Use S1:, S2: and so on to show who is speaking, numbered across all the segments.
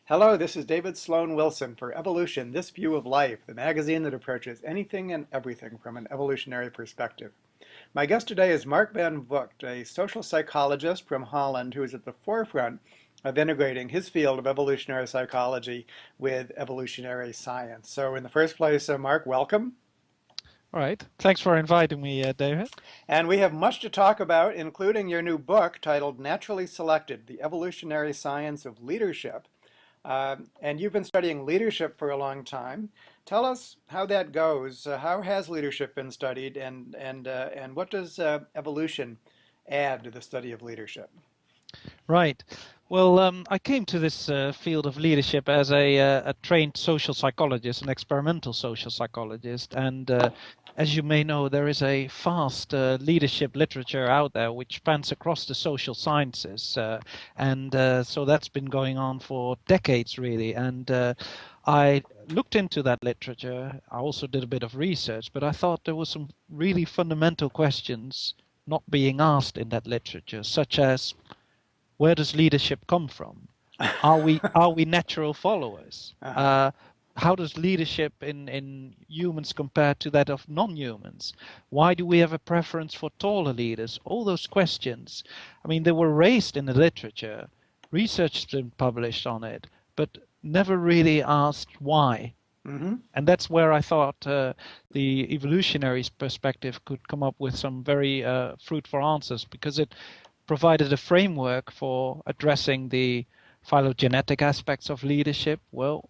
S1: Hello, this is David Sloan Wilson for Evolution, This View of Life, the magazine that approaches anything and everything from an evolutionary perspective. My guest today is Mark van Vugt, a social psychologist from Holland who is at the forefront of integrating his field of evolutionary psychology with evolutionary science. So in the first place, Mark, welcome.
S2: All right. Thanks for inviting me, David.
S1: And we have much to talk about, including your new book titled Naturally Selected, The Evolutionary Science of Leadership. And you've been studying leadership for a long time. Tell us how that goes. How has leadership been studied, and what does evolution add to the study of leadership?
S2: Right. Well, I came to this field of leadership as a trained social psychologist, an experimental social psychologist. And as you may know, there is a vast leadership literature out there which spans across the social sciences. So that's been going on for decades, really. And I looked into that literature. I also did a bit of research, but I thought there were some really fundamental questions not being asked in that literature, such as where does leadership come from? Are we natural followers?
S1: Uh-huh.
S2: How does leadership in humans compare to that of non-humans? Why do we have a preference for taller leaders? All those questions. I mean, they were raised in the literature. Research has been published on it, but never really asked why.
S1: Mm-hmm.
S2: And that's where I thought the evolutionary perspective could come up with some very fruitful answers, because it provided a framework for addressing the phylogenetic aspects of leadership. Well,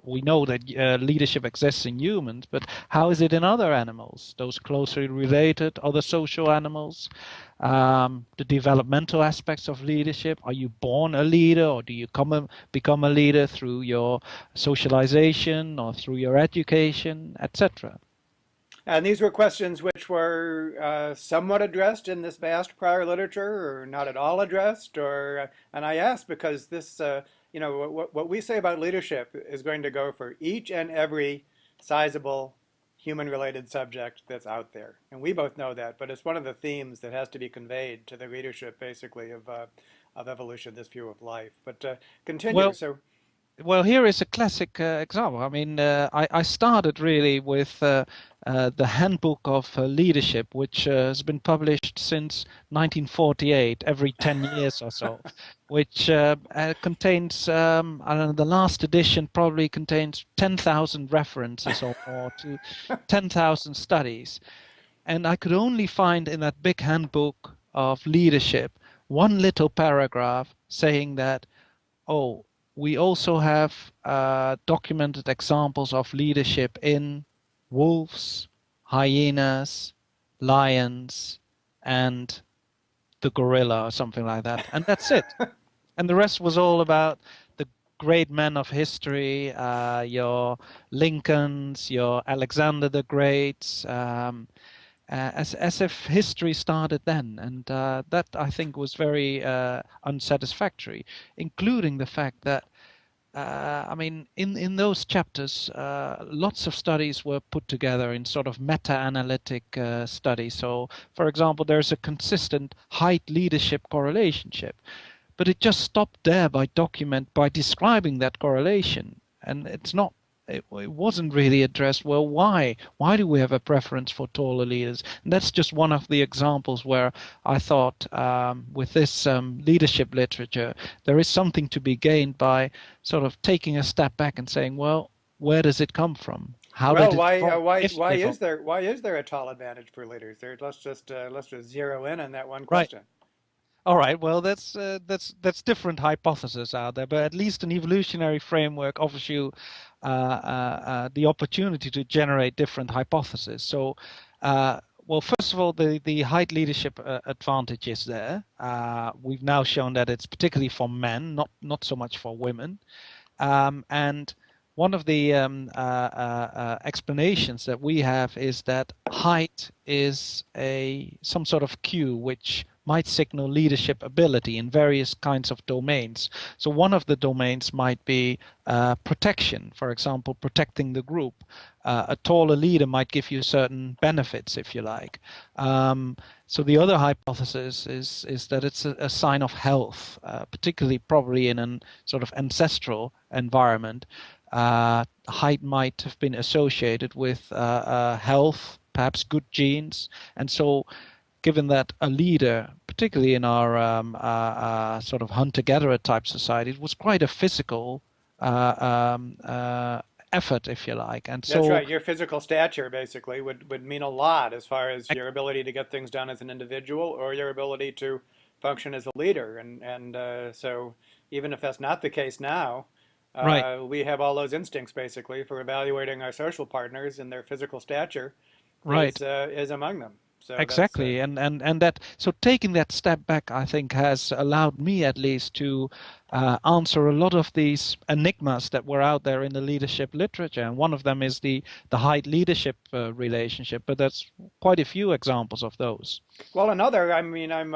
S2: we know that leadership exists in humans, but how is it in other animals, those closely related, other social animals? The developmental aspects of leadership. Are you born a leader, or do you become a leader through your socialization or through your education, etc.?
S1: And these were questions which were somewhat addressed in this vast prior literature, or not at all addressed. And I ask because this, what we say about leadership is going to go for each and every sizable human-related subject that's out there, and we both know that. But it's one of the themes that has to be conveyed to the readership, basically, of evolution, this view of life. But continue.
S2: Well,
S1: So.
S2: Well, here is a classic example. I mean, I started really with the Handbook of Leadership, which has been published since 1948, every 10 years or so, which contains, I don't know, the last edition probably contains 10,000 references or more to 10,000 studies. And I could only find in that big handbook of leadership one little paragraph saying that, oh, we also have documented examples of leadership in wolves, hyenas, lions, and the gorilla or something like that. And that's it. And the rest was all about the great men of history, your Lincolns, your Alexander the Greats, as if history started then. And that, I think, was very unsatisfactory, including the fact that, I mean, in those chapters, lots of studies were put together in sort of meta-analytic studies. So, for example, there's a consistent height-leadership correlationship, but it just stopped there by describing that correlation, and it wasn't really addressed. Well, why? Why do we have a preference for taller leaders? And that's just one of the examples where I thought with this leadership literature, there is something to be gained by sort of taking a step back and saying, well, where does it come from? How
S1: Well,
S2: did it evolve? If it evolved?
S1: why is there a tall advantage for leaders? There, let's just zero in on that one
S2: Right.
S1: question.
S2: All right. Well, that's different hypotheses out there, but at least an evolutionary framework offers you the opportunity to generate different hypotheses. So, well, first of all, the height leadership advantage is there. We've now shown that it's particularly for men, not so much for women, and one of the explanations that we have is that height is some sort of cue which might signal leadership ability in various kinds of domains. So one of the domains might be protection, for example, protecting the group. a taller leader might give you certain benefits, if you like. So the other hypothesis is that it's a sign of health, particularly probably in a sort of ancestral environment. Height might have been associated with health, perhaps good genes, and so given that a leader, particularly in our sort of hunter-gatherer type society, it was quite a physical effort, if you like. And
S1: That's
S2: so,
S1: right. Your physical stature basically would mean a lot as far as your ability to get things done as an individual or your ability to function as a leader. So even if that's not the case now,
S2: right,
S1: we have all those instincts basically for evaluating our social partners, and their physical stature
S2: right.
S1: is among them. So that's
S2: Exactly, and that, so taking that step back, I think, has allowed me at least to answer a lot of these enigmas that were out there in the leadership literature, and one of them is the height leadership relationship. But there's quite a few examples of those.
S1: well, another. I mean, I'm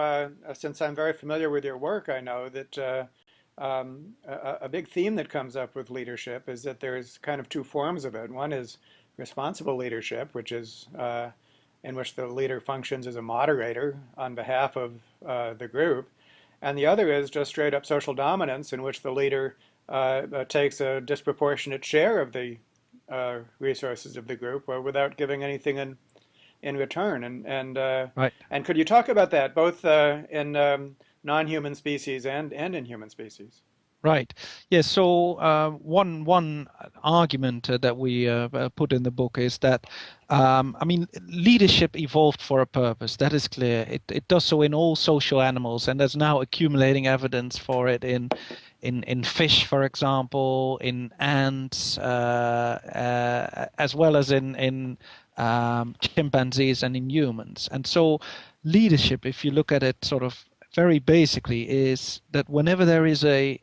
S1: since I'm very familiar with your work, I know that a big theme that comes up with leadership is that there's kind of two forms of it. One is responsible leadership, which is in which the leader functions as a moderator on behalf of the group, and the other is just straight up social dominance, in which the leader takes a disproportionate share of the resources of the group, without giving anything in return.
S2: Right.
S1: And could you talk about that both in non-human species and in human species?
S2: Right. Yeah. So one argument that we put in the book is that I mean, leadership evolved for a purpose. That is clear. It does so in all social animals, and there's now accumulating evidence for it in fish, for example, in ants, as well as in chimpanzees and in humans. And so leadership, if you look at it sort of very basically, is that whenever there is a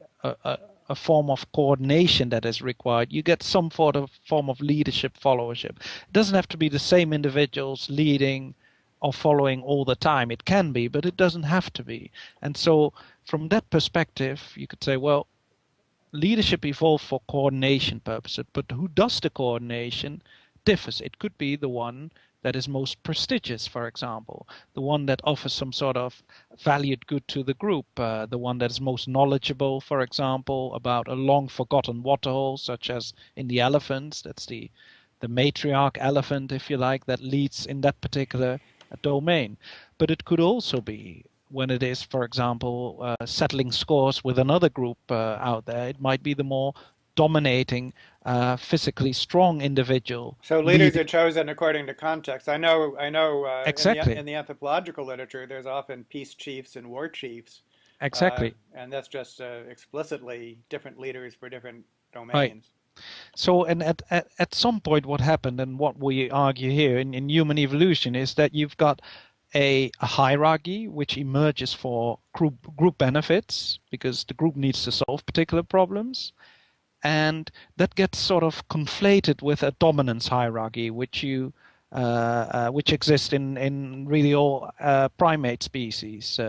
S2: form of coordination that is required, you get some form of leadership followership. It doesn't have to be the same individuals leading or following all the time. It can be, but it doesn't have to be. And so from that perspective, you could say, well, leadership evolved for coordination purposes, but who does the coordination differs. It could be the one that is most prestigious, for example, the one that offers some sort of valued good to the group, the one that is most knowledgeable, for example, about a long forgotten waterhole, such as in the elephants. That's the matriarch elephant, if you like, that leads in that particular domain. But it could also be when it is, for example, settling scores with another group out there. It might be the more dominating, physically strong individual
S1: So leaders
S2: leading.
S1: are chosen according to context. I know.
S2: Exactly,
S1: In the anthropological literature, there's often peace chiefs and war chiefs,
S2: exactly.
S1: and that's just explicitly different leaders for different
S2: Right.
S1: domains.
S2: So, and at some point, what happened, and what we argue here in human evolution, is that you've got a hierarchy which emerges for group benefits because the group needs to solve particular problems, and that gets sort of conflated with a dominance hierarchy, which exists in really all primate species.